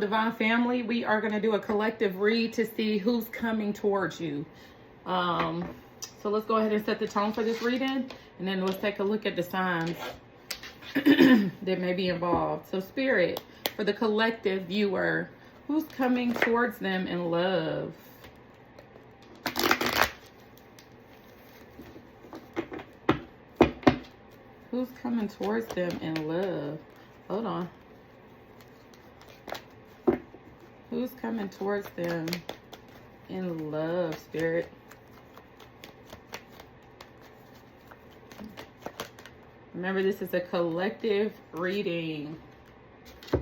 Divine Family. We are going to do a collective read to see who's coming towards you. So let's go ahead and set the tone for this reading, and then let's take a look at the signs that may be involved. So Spirit, for the collective viewer, who's coming towards them in love? Who's coming towards them in love? Hold on. Who's coming towards them in love, Spirit? Remember, this is a collective reading. All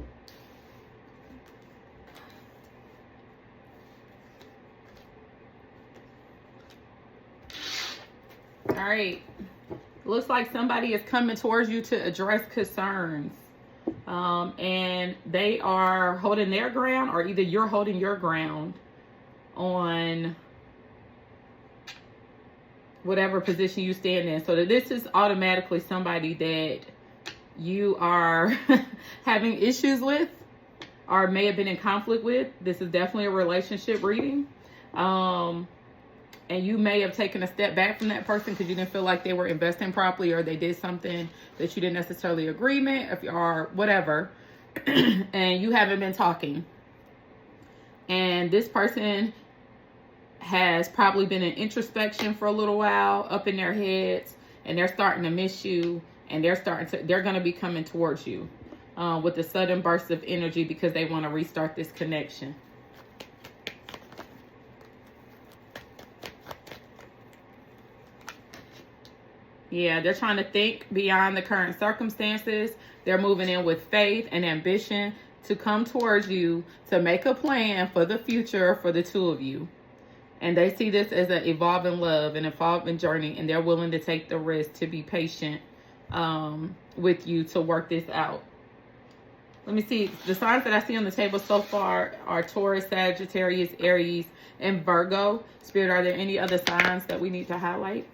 right. Looks like somebody is coming towards you to address concerns. And they are holding their ground, or either you're holding your ground on whatever position you stand in. So that this is automatically somebody that you are having issues with or may have been in conflict with. This is definitely a relationship reading. And you may have taken a step back from that person because you didn't feel like they were investing properly, or they did something that you didn't necessarily agree with, or whatever. And you haven't been talking. And this person has probably been in introspection for a little while, up in their heads, and they're starting to miss you, and they're going to be coming towards you with a sudden burst of energy because they want to restart this connection. Yeah, they're trying to think beyond the current circumstances. They're moving in with faith and ambition to come towards you to make a plan for the future for the two of you. And they see this as an evolving love, an evolving journey, and they're willing to take the risk to be patient with you to work this out. Let me see. The signs that I see on the table so far are Taurus, Sagittarius, Aries, and Virgo. Spirit, are there any other signs that we need to highlight?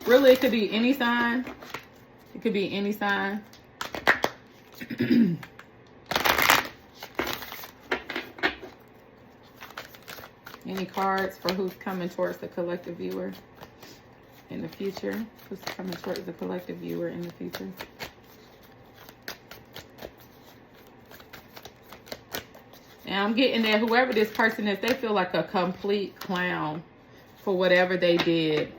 Really, it could be any sign. It could be any sign. Any cards for who's coming towards the collective viewer in the future? Who's coming towards the collective viewer in the future? And I'm getting that whoever this person is, they feel like a complete clown for whatever they did.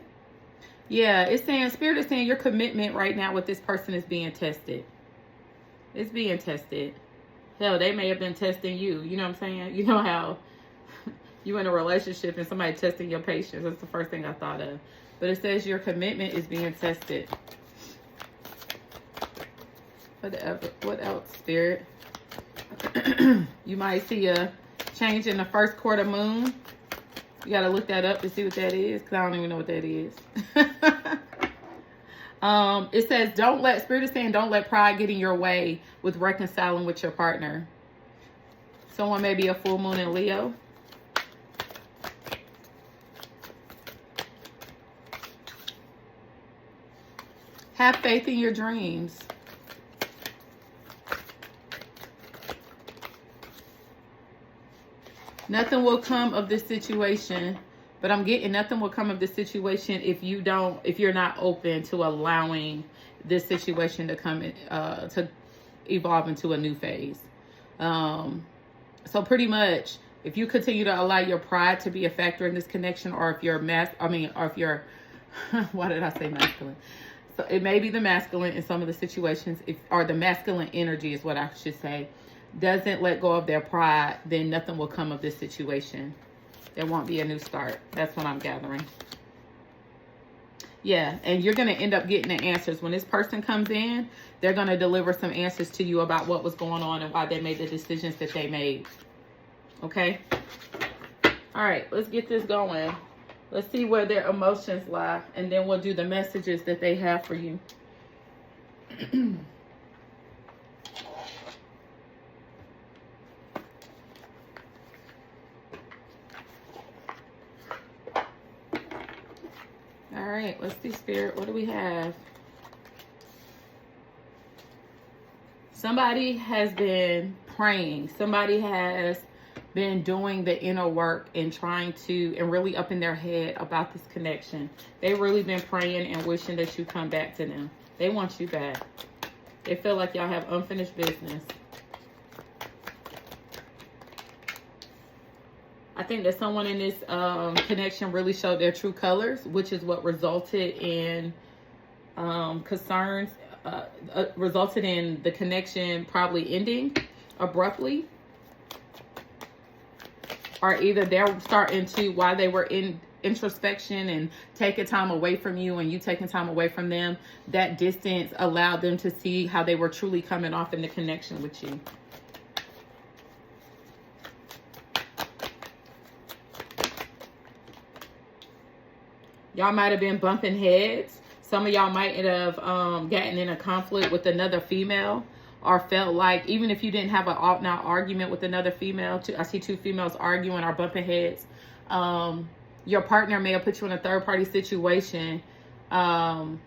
Yeah, it's saying, Spirit is saying your commitment right now with this person is being tested. It's being tested. Hell, they may have been testing you. You know what I'm saying? You know how you in a relationship and somebody testing your patience. That's the first thing I thought of. But it says your commitment is being tested. What else, Spirit? You might see a change in the first quarter moon. You got to look that up to see what that is, because I don't even know what that is. It says, Spirit is saying, don't let pride get in your way with reconciling with your partner. Someone may be a full moon in Leo. Have faith in your dreams. Nothing will come of this situation, but I'm getting nothing will come of this situation if you're not open to allowing this situation to come in, to evolve into a new phase. So pretty much, if you continue to allow your pride to be a factor in this connection, or if you're why did I say masculine? So it may be the masculine in some of the situations, or the masculine energy is what I should say, doesn't let go of their pride, then nothing will come of this situation. There won't be a new start. That's what I'm gathering. Yeah, and you're going to end up getting the answers. When this person comes in, they're going to deliver some answers to you about what was going on and why they made the decisions that they made. Okay? All right, let's get this going. Let's see where their emotions lie, and then we'll do the messages that they have for you. All right, let's see, Spirit. What do we have? Somebody has been praying. Somebody has been doing the inner work and trying to, and really up in their head about this connection. They've really been praying and wishing that you come back to them. They want you back. They feel like y'all have unfinished business. I think that someone in this connection really showed their true colors, which is what resulted in concerns, resulted in the connection probably ending abruptly. Or either they're starting to, while they were in introspection and taking time away from you and you taking time away from them, that distance allowed them to see how they were truly coming off in the connection with you. Y'all might have been bumping heads. Some of y'all might have gotten in a conflict with another female, or felt like, even if you didn't have an out-and-out argument with another female, I see two females arguing or bumping heads, your partner may have put you in a third-party situation, and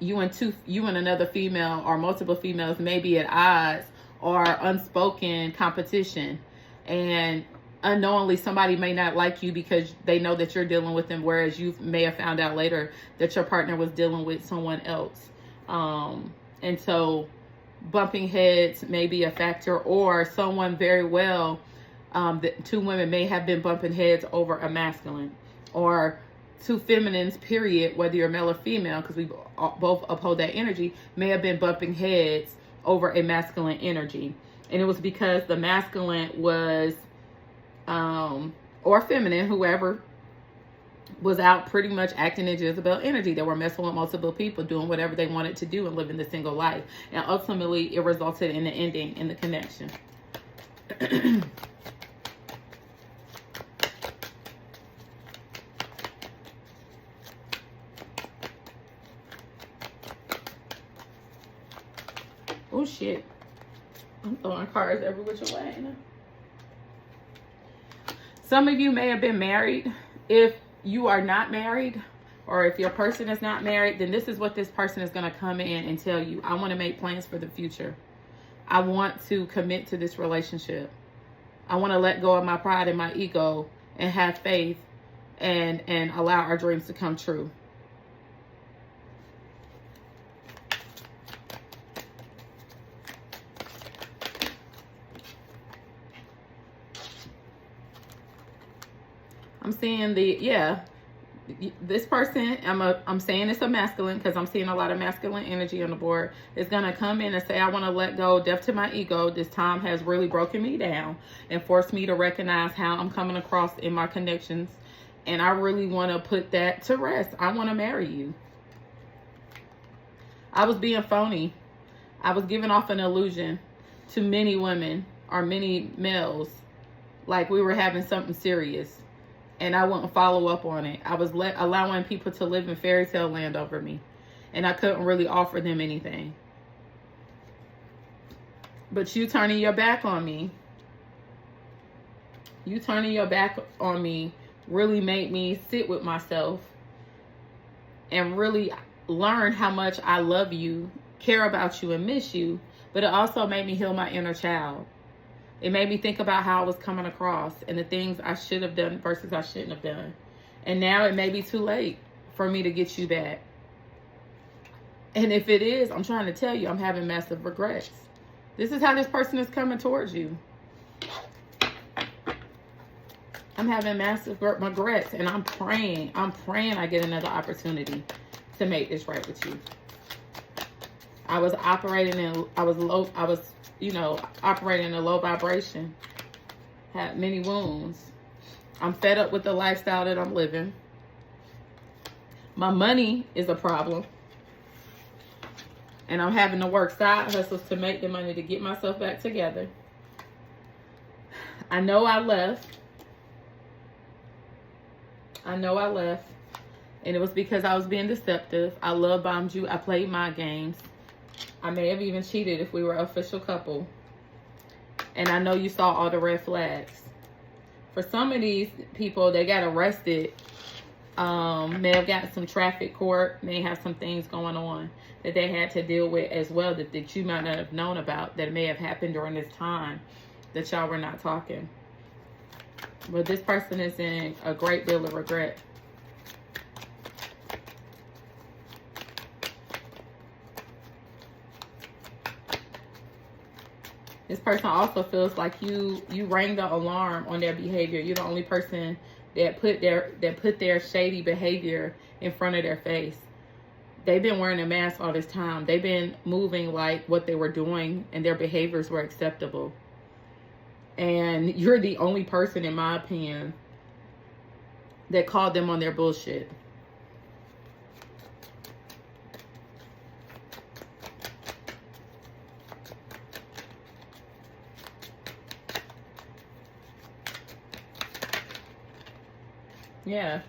you and another female or multiple females may be at odds or unspoken competition, and unknowingly somebody may not like you because they know that you're dealing with them, whereas you may have found out later that your partner was dealing with someone else. And so bumping heads may be a factor, or someone very well, the two women may have been bumping heads over a masculine, or two feminines, period, whether you're male or female, because we both uphold that energy, may have been bumping heads over a masculine energy. And it was because the masculine was, or feminine, whoever, was out pretty much acting in Jezebel energy. They were messing with multiple people, doing whatever they wanted to do and living the single life. And ultimately, it resulted in the ending in the connection. Oh, shit. I'm throwing cards every which way. Some of you may have been married. If you are not married, or if your person is not married, then this is what this person is going to come in and tell you. I want to make plans for the future. I want to commit to this relationship. I want to let go of my pride and my ego and have faith and allow our dreams to come true. I'm seeing this person, I'm saying it's a masculine because I'm seeing a lot of masculine energy on the board, is going to come in and say, I want to let go, death to my ego. This time has really broken me down and forced me to recognize how I'm coming across in my connections. And I really want to put that to rest. I want to marry you. I was being phony. I was giving off an illusion to many women or many males like we were having something serious. And I wouldn't follow up on it. I was allowing people to live in fairy tale land over me. And I couldn't really offer them anything. But you turning your back on me, really made me sit with myself and really learn how much I love you, care about you, and miss you. But it also made me heal my inner child. It made me think about how I was coming across and the things I should have done versus I shouldn't have done. And now it may be too late for me to get you back. And if it is, I'm trying to tell you, I'm having massive regrets. This is how this person is coming towards you. I'm having massive regrets, and I'm praying I get another opportunity to make this right with you. I was operating in a low vibration, had many wounds. I'm fed up with the lifestyle that I'm living. My money is a problem. And I'm having to work side hustles to make the money to get myself back together. I know I left. And it was because I was being deceptive. I love bombed you. I played my games. I may have even cheated if we were an official couple. And I know you saw all the red flags. For some of these people, they got arrested May have gotten some traffic court, may have some things going on that they had to deal with as well that you might not have known about, that may have happened during this time that y'all were not talking. But this person is in a great deal of regret. This person also feels like you rang the alarm on their behavior. You're the only person that put their shady behavior in front of their face. They've been wearing a mask all this time. They've been moving like what they were doing and their behaviors were acceptable. And you're the only person, in my opinion, that called them on their bullshit. Yeah.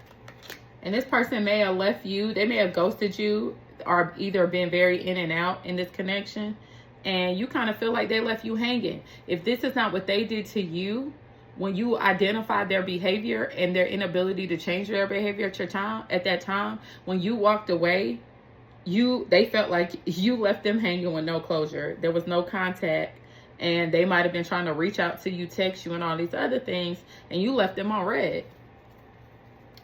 And this person may have left you. They may have ghosted you or either been very in and out in this connection. And you kind of feel like they left you hanging. If this is not what they did to you, when you identified their behavior and their inability to change their behavior at that time, when you walked away, they felt like you left them hanging with no closure. There was no contact. And they might have been trying to reach out to you, text you, and all these other things. And you left them on red.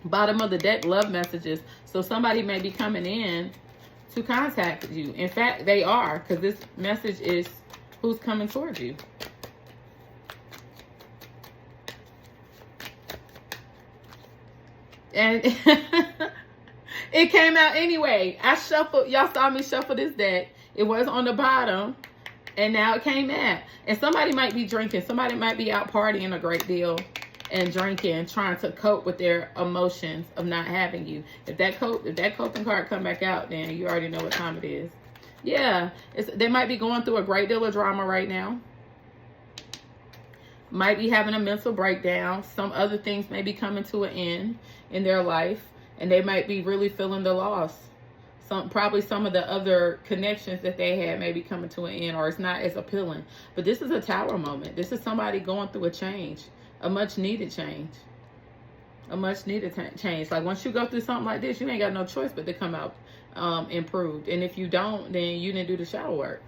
Bottom of the deck, love messages. So somebody may be coming in to contact you. In fact, they are, because this message is who's coming towards you. And it came out anyway. I shuffled, y'all saw me shuffle this deck. It was on the bottom, and now it came out. And somebody might be drinking. Somebody might be out partying a great deal and drinking, trying to cope with their emotions of not having you. If that coping card come back out, then you already know what time it is. Yeah, they might be going through a great deal of drama right now. Might be having a mental breakdown. Some other things may be coming to an end in their life, and they might be really feeling the loss. Probably some of the other connections that they had may be coming to an end, or it's not as appealing. But this is a tower moment. This is somebody going through a change. A much needed change. A much needed change. Like once you go through something like this, you ain't got no choice but to come out improved. And if you don't, then you didn't do the shadow work.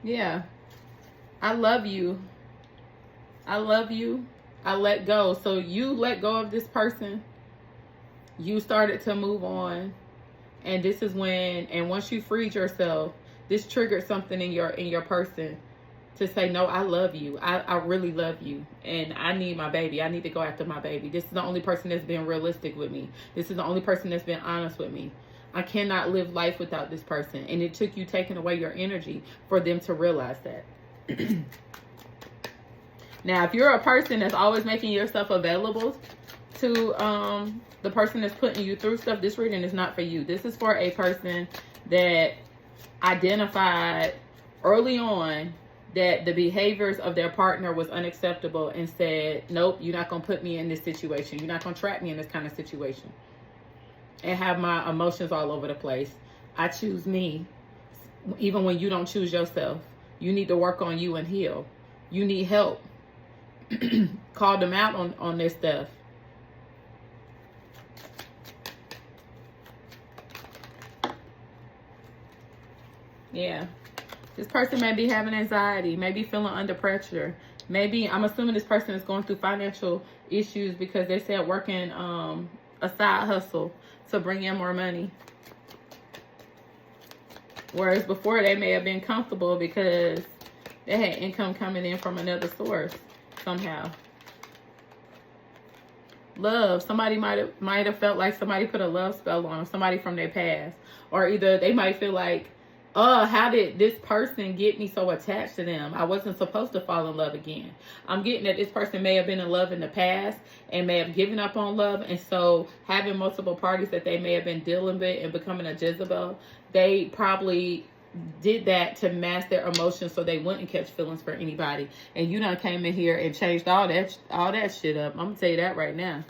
Yeah. I love you. I love you. I let go. So you let go of this person. You started to move on. And this is when, and once you freed yourself, this triggered something in your person to say, no, I love you. I really love you. And I need my baby. I need to go after my baby. This is the only person that's been realistic with me. This is the only person that's been honest with me. I cannot live life without this person. And it took you taking away your energy for them to realize that. Now, if you're a person that's always making yourself available to the person that's putting you through stuff, this reading is not for you. This is for a person that identified early on that the behaviors of their partner was unacceptable and said, nope, you're not going to put me in this situation. You're not going to trap me in this kind of situation and have my emotions all over the place. I choose me, even when you don't choose yourself. You need to work on you and heal. You need help. Call them out on this stuff. Yeah. This person may be having anxiety, maybe feeling under pressure. Maybe, I'm assuming this person is going through financial issues because they said working a side hustle to bring in more money. Whereas before they may have been comfortable because they had income coming in from another source somehow. Love. Somebody might have felt like somebody put a love spell on them, somebody from their past. Or either they might feel like, oh, how did this person get me so attached to them? I wasn't supposed to fall in love again. I'm getting that this person may have been in love in the past and may have given up on love. And so having multiple parties that they may have been dealing with and becoming a Jezebel, they probably did that to mask their emotions so they wouldn't catch feelings for anybody. And you done came in here and changed all that shit up. I'm going to tell you that right now.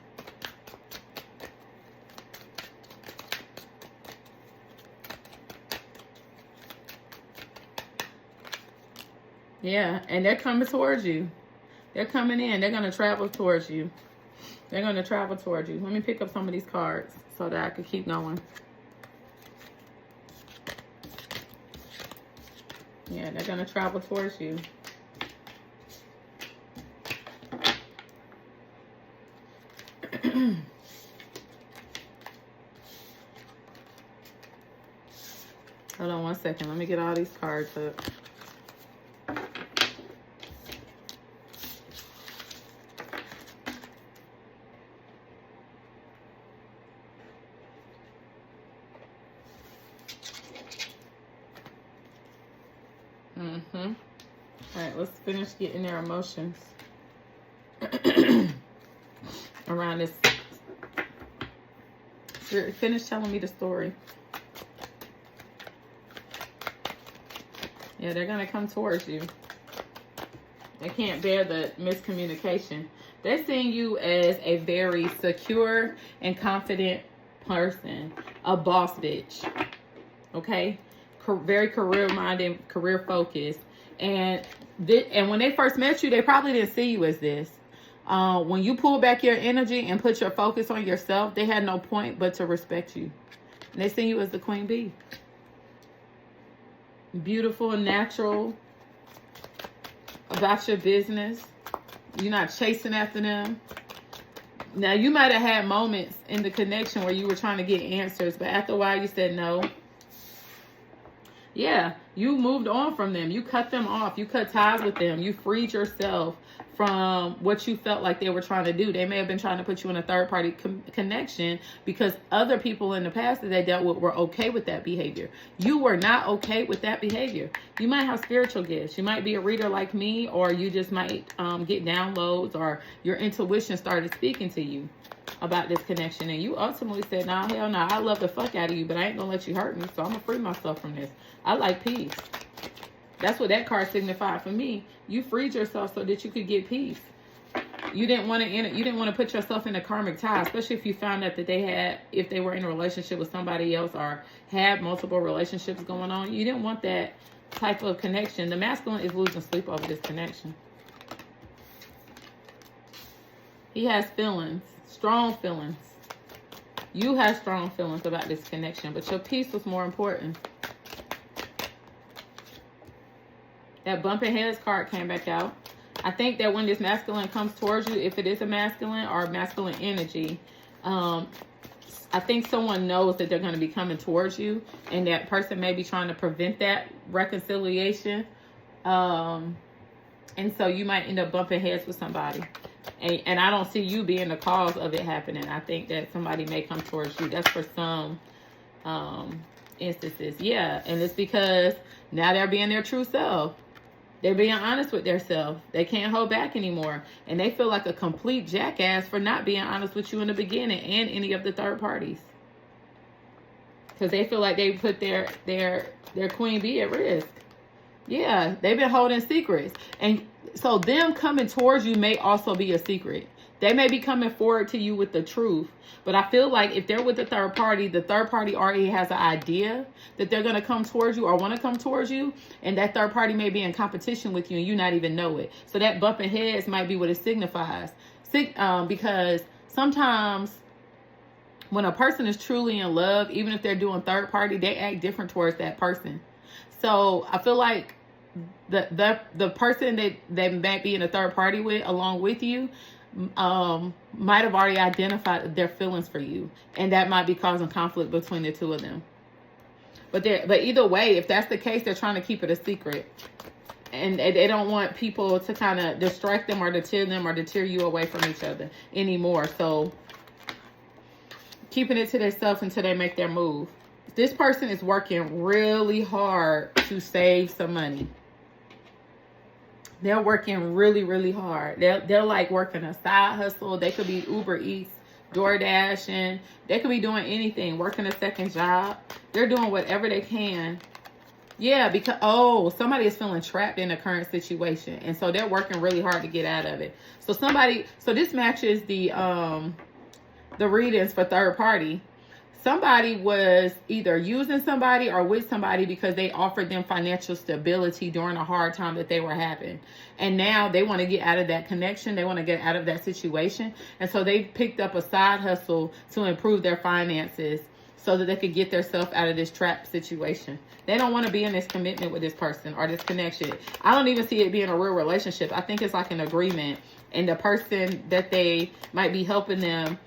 Yeah, and they're coming towards you. They're coming in. They're going to travel towards you. They're going to travel towards you. Let me pick up some of these cards so that I can keep going. Yeah, they're going to travel towards you. Hold on one second. Let me get all these cards up. All right, let's finish getting their emotions around this. Finish telling me the story. Yeah, they're going to come towards you. They can't bear the miscommunication. They're seeing you as a very secure and confident person. A boss bitch. Okay? Very career-minded, career-focused. And when they first met you, they probably didn't see you as this. When you pull back your energy and put your focus on yourself, they had no point but to respect you. And they see you as the queen bee. Beautiful, natural, about your business. You're not chasing after them. Now, you might have had moments in the connection where you were trying to get answers, but after a while you said no. Yeah, you moved on from them. You cut them off. You cut ties with them. You freed yourself from what you felt like they were trying to do. They may have been trying to put you in a third-party connection because other people in the past that they dealt with were okay with that behavior. You were not okay with that behavior. You might have spiritual gifts. You might be a reader like me, or you just might get downloads, or your intuition started speaking to you about this connection, and you ultimately said, nah, hell no, I love the fuck out of you, but I ain't gonna let you hurt me, so I'm gonna free myself from this. I like peace. That's what that card signified for me. You freed yourself so that you could get peace. You didn't want to put yourself in a karmic tie, especially if you found out that if they were in a relationship with somebody else or had multiple relationships going on. You didn't want that type of connection. The masculine is losing sleep over this connection. He has feelings, strong feelings. You have strong feelings about this connection, but your peace was more important. That bumping heads card came back out. I think that when this masculine comes towards you, if it is a masculine or masculine energy, I think someone knows that they're going to be coming towards you, and that person may be trying to prevent that reconciliation. And so you might end up bumping heads with somebody. And I don't see you being the cause of it happening. I think that somebody may come towards you. That's for some instances. Yeah, and it's because now they're being their true self. They're being honest with themselves. They can't hold back anymore. And they feel like a complete jackass for not being honest with you in the beginning and any of the third parties. Because they feel like they put their queen bee at risk. Yeah, they've been holding secrets. And so them coming towards you may also be a secret. They may be coming forward to you with the truth. But I feel like if they're with the third party already has an idea that they're going to come towards you or want to come towards you. And that third party may be in competition with you and you not even know it. So that bumping heads might be what it signifies. Because sometimes when a person is truly in love, even if they're doing third party, they act different towards that person. So I feel like the person that they might be in a third party with along with you might have already identified their feelings for you, and that might be causing conflict between the two of them. But either way, if that's the case, they're trying to keep it a secret, and they don't want people to kind of distract them or deter you away from each other anymore. So keeping it to themselves until they make their move. This person is working really hard to save some money. They're working really, really hard. They're like working a side hustle. They could be Uber Eats, DoorDash, and they could be doing anything, working a second job. They're doing whatever they can. Yeah, because, somebody is feeling trapped in a current situation. And so they're working really hard to get out of it. So this matches the readings for third party. somebody was either using somebody or with somebody because they offered them financial stability during a hard time that they were having. And now they want to get out of that connection. They want to get out of that situation. And so they picked up a side hustle to improve their finances so that they could get themselves out of this trap situation. They don't want to be in this commitment with this person or this connection. I don't even see it being a real relationship. I think it's like an agreement. And the person that they might be helping them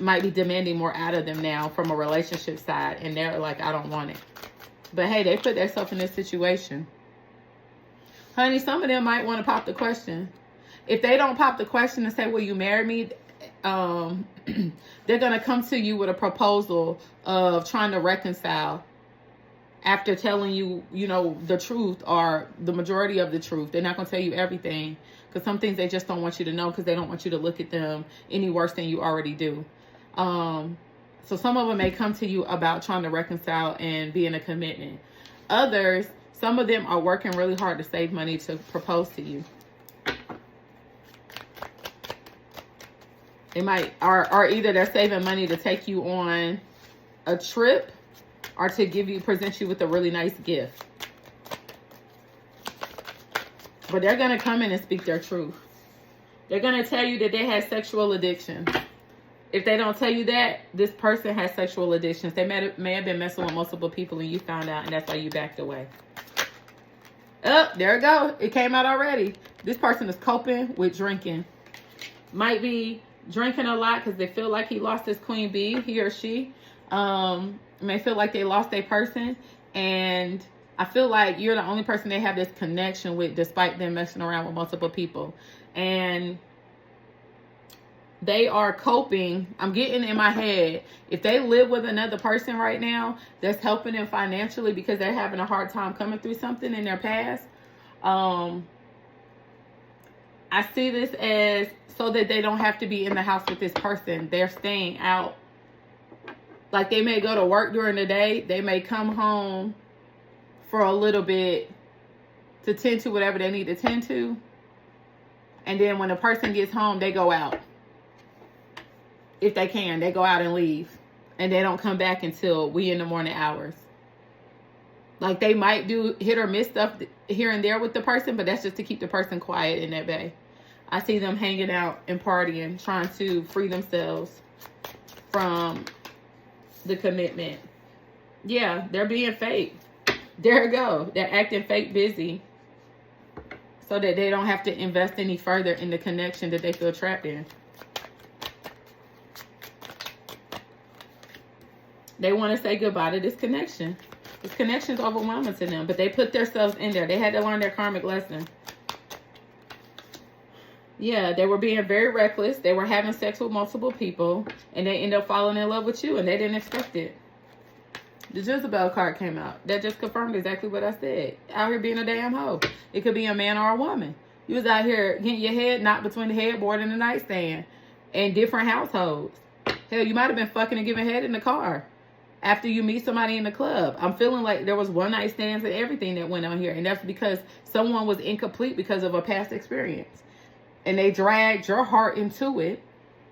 might be demanding more out of them now from a relationship side. And they're like, I don't want it. But hey, they put themselves in this situation. Honey, some of them might want to pop the question. If they don't pop the question and say, will you marry me? They're going to come to you with a proposal of trying to reconcile after telling you, you know, the truth or the majority of the truth. They're not going to tell you everything because some things they just don't want you to know because they don't want you to look at them any worse than you already do. So some of them may come to you about trying to reconcile and be in a commitment. Others, some of them are working really hard to save money to propose to you. They might, or either they're saving money to take you on a trip or to present you with a really nice gift. But they're going to come in and speak their truth. They're going to tell you that they have sexual addiction. If they don't tell you that, this person has sexual addictions. They may have been messing with multiple people and you found out, and that's why you backed away. Oh, there it goes. It came out already. This person is coping with drinking. Might be drinking a lot because they feel like he lost his queen bee, he or she. May feel like they lost a person. And I feel like you're the only person they have this connection with despite them messing around with multiple people. And they are coping. I'm getting in my head, if they live with another person right now that's helping them financially because they're having a hard time coming through something in their past, I see this as so that they don't have to be in the house with this person. They're staying out. Like they may go to work during the day. They may come home for a little bit to tend to whatever they need to tend to. And then when the person gets home, they go out. If they can, they go out and leave. And they don't come back until wee in the morning hours. Like they might do hit or miss stuff here and there with the person, but that's just to keep the person quiet in that bay. I see them hanging out and partying, trying to free themselves from the commitment. Yeah, they're being fake. There you go. They're acting fake busy so that they don't have to invest any further in the connection that they feel trapped in. They want to say goodbye to this connection. This connection is overwhelming to them, but they put themselves in there. They had to learn their karmic lesson. Yeah, they were being very reckless. They were having sex with multiple people, and they end up falling in love with you, and they didn't expect it. The Jezebel card came out. That just confirmed exactly what I said. Out here being a damn hoe. It could be a man or a woman. You was out here getting your head knocked between the headboard and the nightstand in different households. Hell, you might have been fucking and giving head in the car after you meet somebody in the club. I'm feeling like there was one night stands and everything that went on here, and that's because someone was incomplete because of a past experience. And they dragged your heart into it.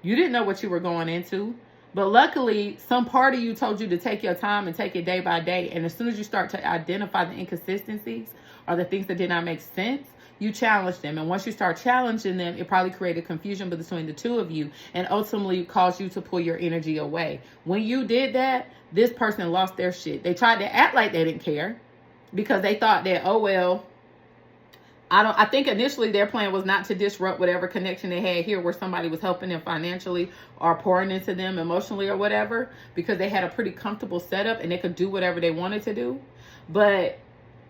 You didn't know what you were going into. But luckily, some part of you told you to take your time and take it day by day. And as soon as you start to identify the inconsistencies or the things that did not make sense, you challenge them. And once you start challenging them, it probably created confusion between the two of you and ultimately caused you to pull your energy away. When you did that, this person lost their shit. They tried to act like they didn't care because they thought that, oh, well, I think initially their plan was not to disrupt whatever connection they had here where somebody was helping them financially or pouring into them emotionally or whatever, because they had a pretty comfortable setup and they could do whatever they wanted to do. But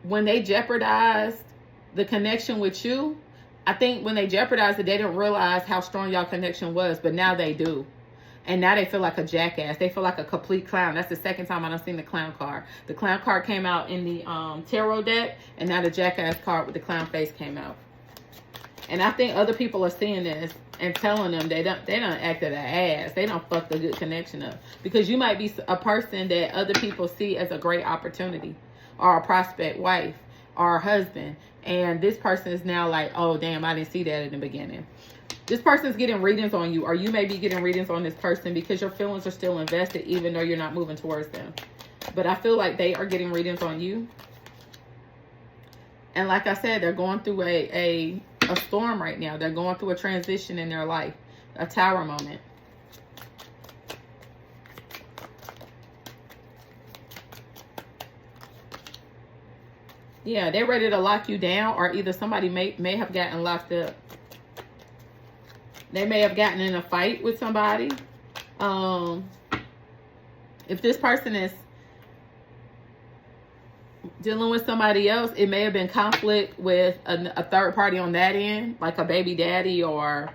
when they jeopardized the connection with you, I think when they jeopardized it, they didn't realize how strong y'all connection was, but now they do. And now they feel like a jackass. They feel like a complete clown. That's the second time I've seen the clown card. The clown card came out in the tarot deck, and now the jackass card with the clown face came out. And I think other people are seeing this and telling them they don't act an ass. They don't fuck the good connection up. Because you might be a person that other people see as a great opportunity, or a prospect wife, or a husband. And this person is now like, oh, damn, I didn't see that in the beginning. This person's getting readings on you, or you may be getting readings on this person because your feelings are still invested even though you're not moving towards them. But I feel like they are getting readings on you. And like I said, they're going through a storm right now. They're going through a transition in their life, a tower moment. Yeah, they're ready to lock you down, or either somebody may have gotten locked up. They may have gotten in a fight with somebody. If this person is dealing with somebody else, it may have been conflict with a third party on that end, like a baby daddy or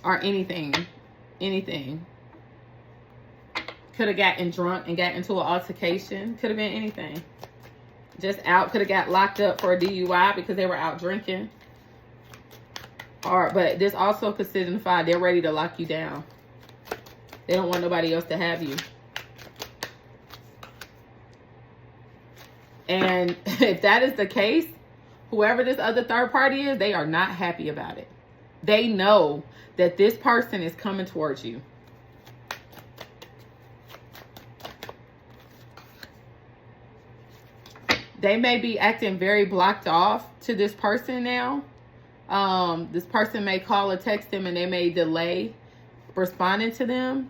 anything. Could have gotten drunk and got into an altercation. Could have been anything. Just out. Could have got locked up for a DUI because they were out drinking. But this also could signify they're ready to lock you down. They don't want nobody else to have you. And if that is the case, whoever this other third party is, they are not happy about it. They know that this person is coming towards you. They may be acting very blocked off to this person now. This person may call or text them and they may delay responding to them.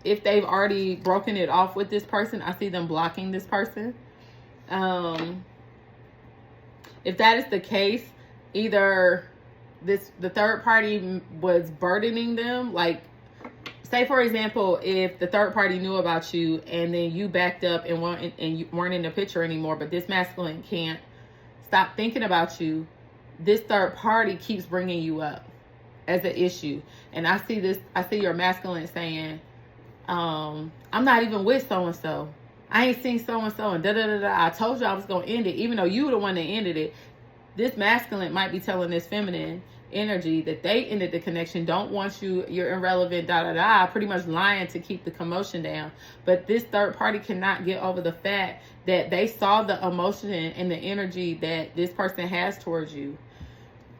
If they've already broken it off with this person, I see them blocking this person. If that is the case, either the third party was burdening them, like, say for example, if the third party knew about you and then you backed up and you weren't in the picture anymore, but this masculine can't stop thinking about you, this third party keeps bringing you up as an issue. And I see your masculine saying, I'm not even with so-and-so. I ain't seen so-and-so and da-da-da-da. I told you I was going to end it, even though you were the one that ended it. This masculine might be telling this feminine energy that they ended the connection, don't want you, you're irrelevant, da-da-da, pretty much lying to keep the commotion down. But this third party cannot get over the fact that they saw the emotion and the energy that this person has towards you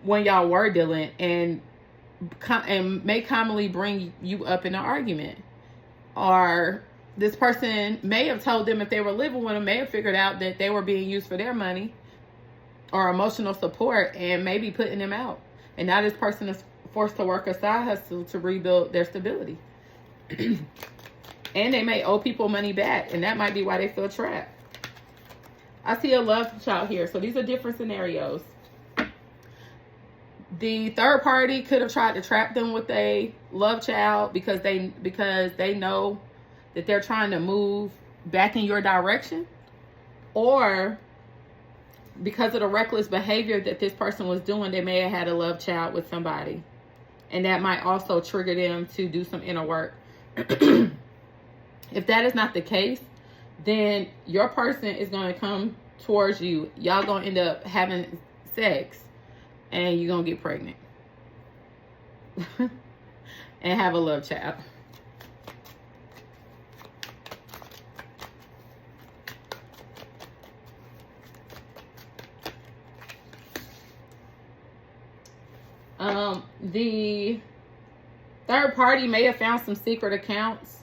when y'all were dealing, and may commonly bring you up in an argument. Or this person may have told them, if they were living with them, may have figured out that they were being used for their money or emotional support and maybe putting them out. And now this person is forced to work a side hustle to rebuild their stability. And they may owe people money back, and that might be why they feel trapped. I see a love child here. So these are different scenarios. The third party could have tried to trap them with a love child because they know that they're trying to move back in your direction, or because of the reckless behavior that this person was doing, they may have had a love child with somebody, and that might also trigger them to do some inner work. If that is not the case, then your person is going to come towards you. Y'all going to end up having sex, and you're going to get pregnant and have a love child. The third party may have found some secret accounts,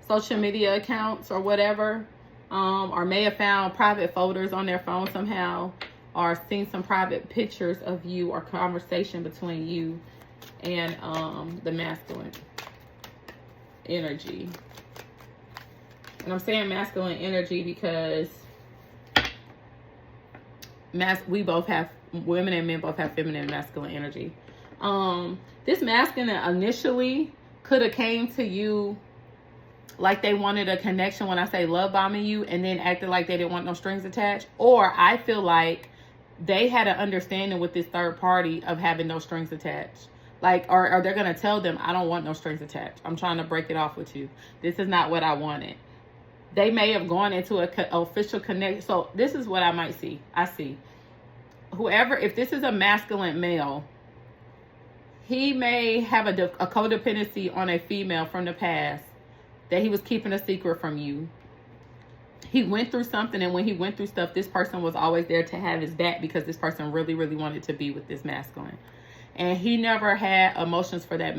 social media accounts or whatever, or may have found private folders on their phone somehow, or seen some private pictures of you or conversation between you and the masculine energy. And I'm saying masculine energy because we both have, women and men both have feminine and masculine energy. This masculine initially could have came to you like they wanted a connection when I say love bombing you, and then acted like they didn't want no strings attached. Or I feel like they had an understanding with this third party of having no strings attached. Like, or they're going to tell them, I don't want no strings attached. I'm trying to break it off with you. This is not what I wanted. They may have gone into an official connection. So this is what I might see. I see whoever, if this is a masculine male, he may have a codependency on a female from the past that he was keeping a secret from you. he went through something, and when he went through stuff, this person was always there to have his back because this person really, really wanted to be with this masculine. And he never had emotions for that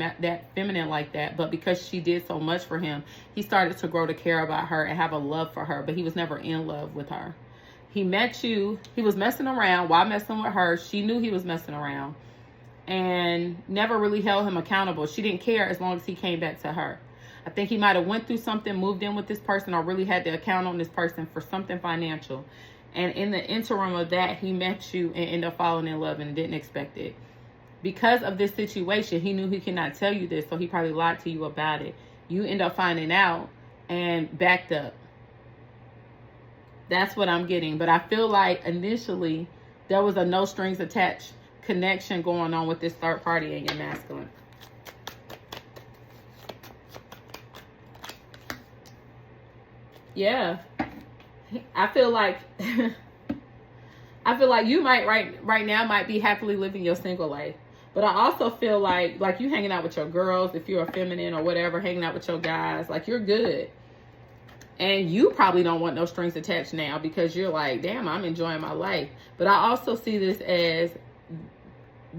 feminine like that. But because she did so much for him, he started to grow to care about her and have a love for her. But he was never in love with her. He met you. He was messing around while messing with her. She knew he was messing around and never really held him accountable. She didn't care as long as he came back to her. I think he might have went through something, moved in with this person, or really had to account on this person for something financial. And in the interim of that, he met you and ended up falling in love and didn't expect it. Because of this situation, he knew he could not tell you this, so he probably lied to you about it. You end up finding out and backed up. That's what I'm getting. But I feel like initially there was a no strings attached connection going on with this third party and your masculine. Yeah. I feel like you might right now might be happily living your single life. But I also feel like you hanging out with your girls, if you're a feminine or whatever, hanging out with your guys, like you're good. And you probably don't want no strings attached now because you're like, damn, I'm enjoying my life. But I also see this as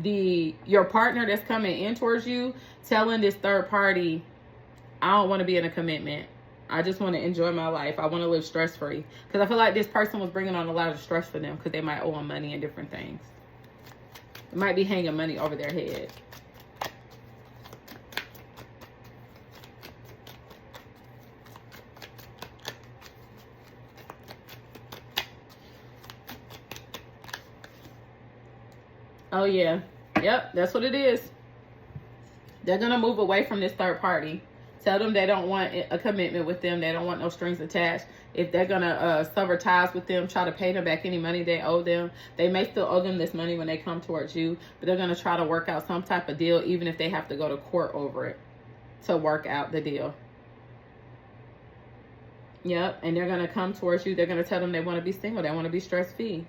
your partner that's coming in towards you telling this third party, I don't want to be in a commitment. I just want to enjoy my life. I want to live stress-free. Because I feel like this person was bringing on a lot of stress for them because they might owe them money and different things. It might be hanging money over their head. Oh, yeah. Yep, that's what it is. They're going to move away from this third party. Tell them they don't want a commitment with them. They don't want no strings attached. If they're going to sever ties with them, try to pay them back any money they owe them. They may still owe them this money when they come towards you, but they're going to try to work out some type of deal, even if they have to go to court over it to work out the deal. Yep, and they're going to come towards you. They're going to tell them they want to be single. They want to be stress-free.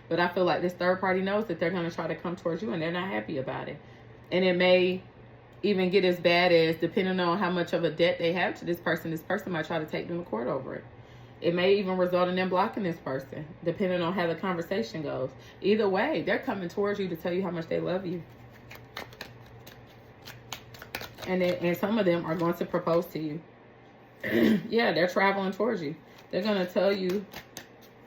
But I feel like this third party knows that they're going to try to come towards you, and they're not happy about it. And it may even get as bad as, depending on how much of a debt they have to this person might try to take them to court over it. It may even result in them blocking this person, depending on how the conversation goes. Either way, they're coming towards you to tell you how much they love you. And some of them are going to propose to you. Yeah, they're traveling towards you. They're going to tell you,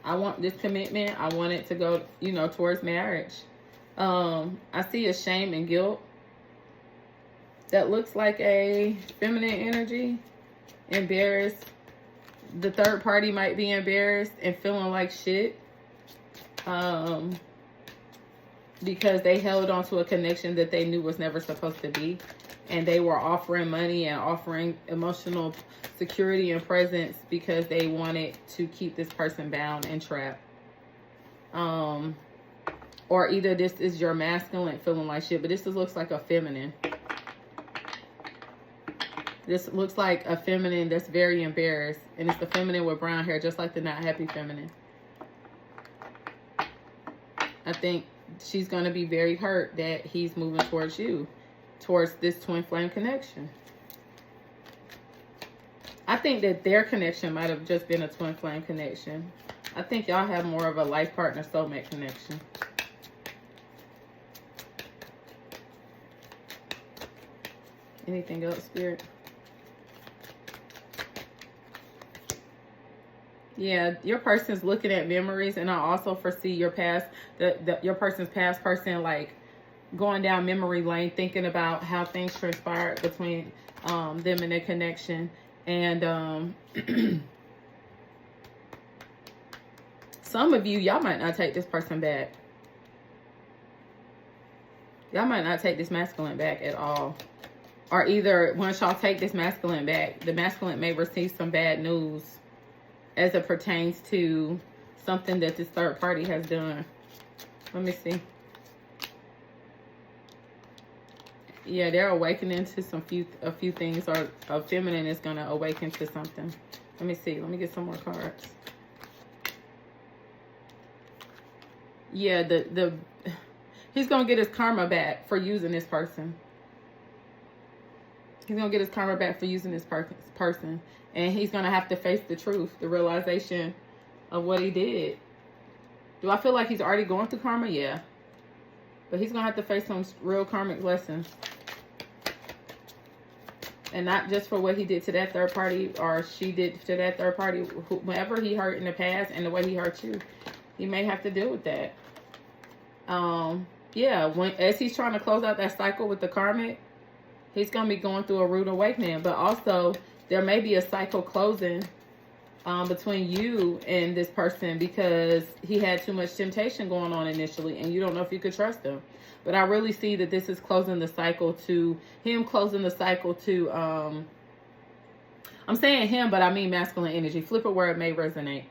I want this commitment. I want it to go, towards marriage. I see a shame and guilt. That looks like a feminine energy. Embarrassed. The third party might be embarrassed and feeling like shit. Because they held on to a connection that they knew was never supposed to be. And they were offering money and offering emotional security and presence because they wanted to keep this person bound and trapped. Or either this is your masculine feeling like shit, but this looks like a feminine. This looks like a feminine that's very embarrassed. And it's the feminine with brown hair, just like the not happy feminine. I think she's going to be very hurt that he's moving towards you, towards this twin flame connection. I think that their connection might have just been a twin flame connection. I think y'all have more of a life partner soulmate connection. Anything else, Spirit? Yeah, your person's looking at memories, and I also foresee your past, your person's past person, like going down memory lane, thinking about how things transpired between them and their connection. And some of y'all might not take this person back. Y'all might not take this masculine back at all. Or either once y'all take this masculine back, the masculine may receive some bad news as it pertains to something that this third party has done. Let me see. Yeah, they're awakening to a few things, or a feminine is going to awaken to something. Let me see. Let me get some more cards. Yeah, he's going to get his karma back for using this person. He's going to get his karma back for using this person. And he's going to have to face the truth, the realization of what he did. Do I feel like he's already going through karma? Yeah. But he's going to have to face some real karmic lessons. And not just for what he did to that third party or she did to that third party. Whoever he hurt in the past and the way he hurt you, he may have to deal with that. Yeah, as he's trying to close out that cycle with the karmic, he's going to be going through a rude awakening. But also, there may be a cycle closing between you and this person because he had too much temptation going on initially and you don't know if you could trust him. But I really see that this is closing the cycle to him, closing the cycle to, I'm saying him, but I mean masculine energy. Flip it where it may resonate.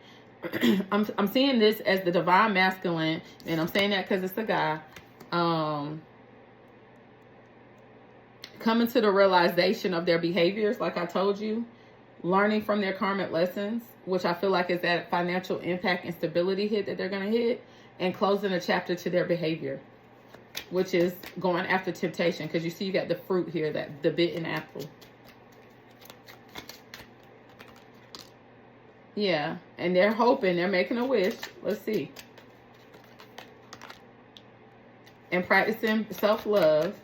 I'm seeing this as the divine masculine, and I'm saying that because it's a guy. Coming to the realization of their behaviors, like I told you, learning from their karmic lessons, which I feel like is that financial impact and stability hit that they're going to hit, and closing a chapter to their behavior, which is going after temptation. Because you see, you got the fruit here, that the bitten apple. Yeah, and they're hoping, they're making a wish. Let's see. And practicing self-love.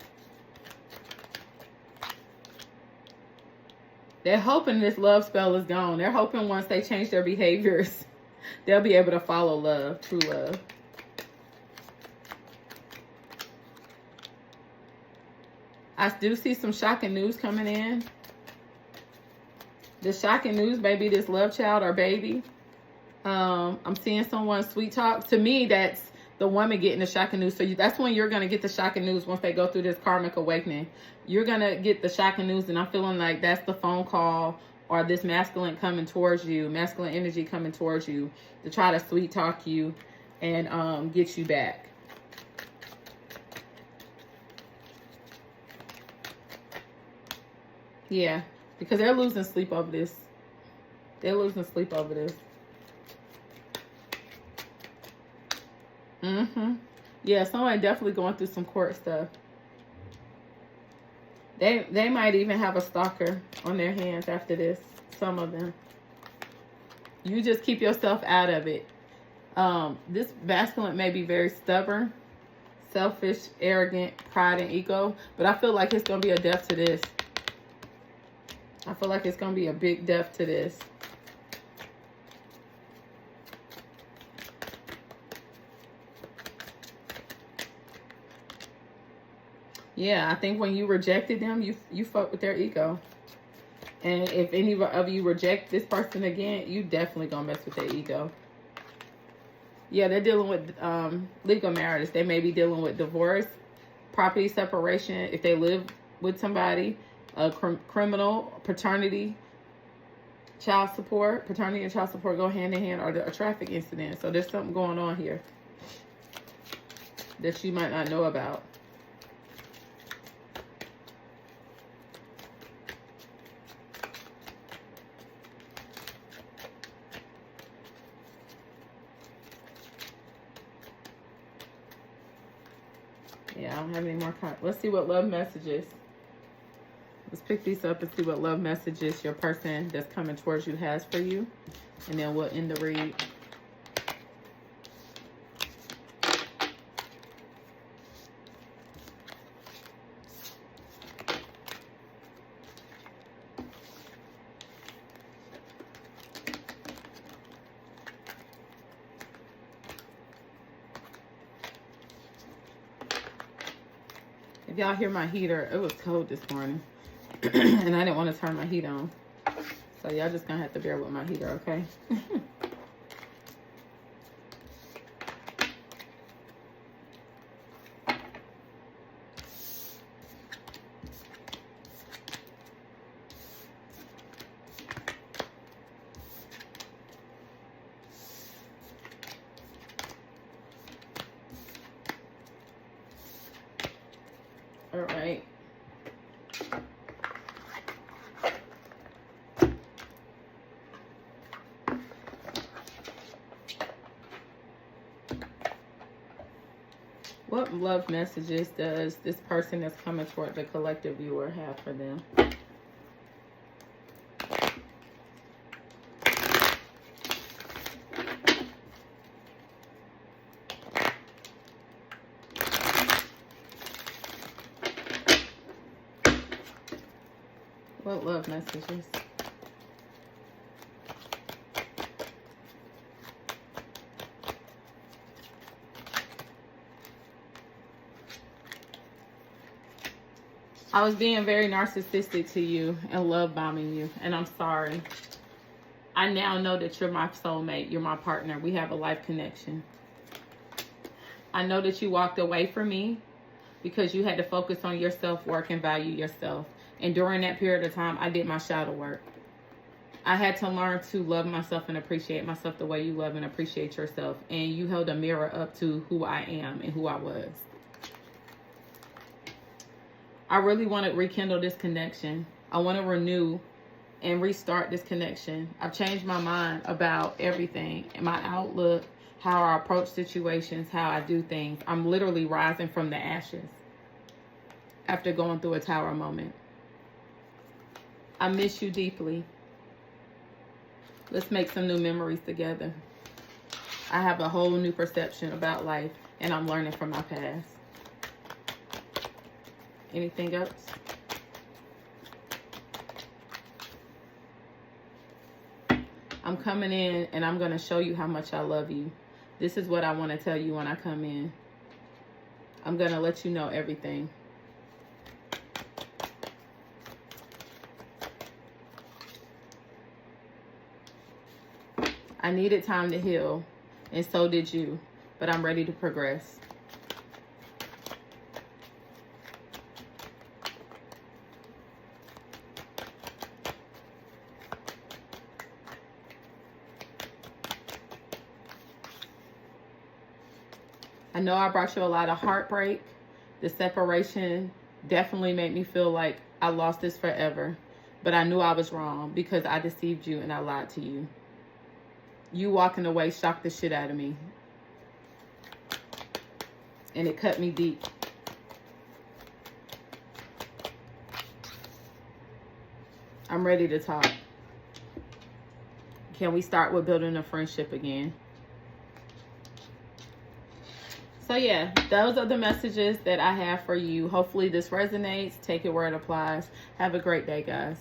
They're hoping this love spell is gone. They're hoping once they change their behaviors, they'll be able to follow love, true love. I do see some shocking news coming in. The shocking news may be this love child or baby. I'm seeing someone sweet talk. To me, that's the woman getting the shocking news. So that's when you're going to get the shocking news once they go through this karmic awakening. You're going to get the shocking news, and I'm feeling like that's the phone call or this masculine coming towards you, masculine energy coming towards you to try to sweet talk you and get you back. Yeah, because they're losing sleep over this. They're losing sleep over this. Yeah, someone definitely going through some court stuff. They might even have a stalker on their hands after this. Some of them. You just keep yourself out of it. This masculine may be very stubborn, selfish, arrogant, pride, and ego. But I feel like it's going to be a death to this. I feel like it's going to be a big death to this. Yeah, I think when you rejected them, you fuck with their ego. And if any of you reject this person again, you definitely gonna mess with their ego. Yeah, they're dealing with legal marriage. They may be dealing with divorce, property separation, if they live with somebody, criminal, paternity, child support. Paternity and child support go hand in hand, or a traffic incident. So there's something going on here that you might not know about. Yeah, I don't have any more cards. Let's see what love messages. Let's pick these up and see what love messages your person that's coming towards you has for you. And then we'll end the read. If y'all hear my heater, it was cold this morning. And I didn't want to turn my heat on. So y'all just gonna have to bear with my heater, okay? All right. love messages does this person that's coming toward the collective viewer have for them? What love messages? I was being very narcissistic to you and love bombing you, and I'm sorry. I now know that you're my soulmate. You're my partner. We have a life connection. I know that you walked away from me because you had to focus on your self-work and value yourself. And during that period of time, I did my shadow work. I had to learn to love myself and appreciate myself the way you love and appreciate yourself. And you held a mirror up to who I am and who I was. I really want to rekindle this connection. I want to renew and restart this connection. I've changed my mind about everything, my outlook, how I approach situations, how I do things. I'm literally rising from the ashes after going through a tower moment. I miss you deeply. Let's make some new memories together. I have a whole new perception about life, and I'm learning from my past. Anything else? I'm coming in and I'm going to show you how much I love you. This is what I want to tell you when I come in. I'm going to let you know everything. I needed time to heal, and so did you, but I'm ready to progress. I know I brought you a lot of heartbreak. The separation definitely made me feel like I lost this forever. But I knew I was wrong because I deceived you and I lied to you. You walking away shocked the shit out of me. And it cut me deep. I'm ready to talk. Can we start with building a friendship again? So yeah, those are the messages that I have for you. Hopefully this resonates. Take it where it applies. Have a great day, guys.